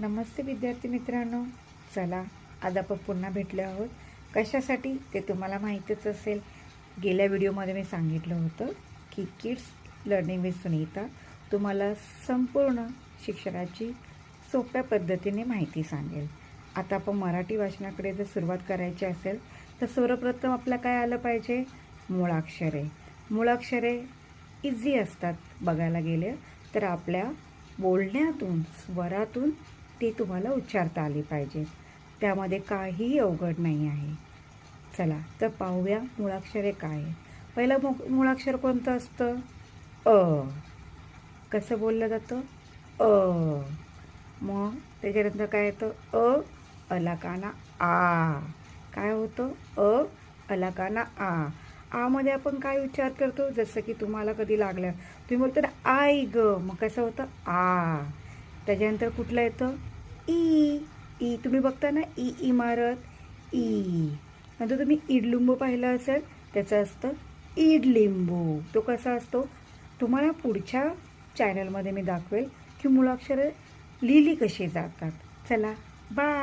नमस्ते विद्यार्थी मित्रांनो, चला आज आपण पुन्हा भेटलो आहोत. कशासाठी ते तुम्हाला माहीतच असेल. गेल्या व्हिडिओमध्ये मी सांगितलं होतं की किड्स लर्निंग विथ सुनीता तुम्हाला संपूर्ण शिक्षणाची सोप्या पद्धतीने माहिती सांगेल. आता आपण मराठी वाचनाकडे जर सुरुवात करायची असेल तर सर्वप्रथम आपलं काय आलं पाहिजे, मूळाक्षरे. मूळाक्षरे इझी असतात बघायला गेले तर. आपल्या बोलण्यातून स्वरातून ते तुम्हाला उच्चारता आली पाहिजे. त्यामध्ये काहीही अवघड नाही आहे. चला तर पाहूया मूळाक्षरे काय आहे. पहिलं मूळाक्षर कोणतं असतं, अ. कसं बोललं जातं, अ. मग त्याच्यानंतर काय येतं, अलाकाना आ. काय होतं, अलाकाना आ. आमध्ये आपण काय उच्चार करतो, जसं की तुम्हाला कधी लागलं तुम्ही बोलतो ना आई ग, मग कसं होतं आ. त्याच्यानंतर कुठलं येतं, ई. ई तुम्ही बघता ना, ई इमारत, ई. नंतर तुम्ही इडलिंबू पाहिलं असेल, त्याचं असतं इडलिंबू. तो कसा असतो तुम्हाला पुढच्या चॅनलमध्ये मी दाखवेल की मूळाक्षरे लिहिली कशी जातात. चला बाय.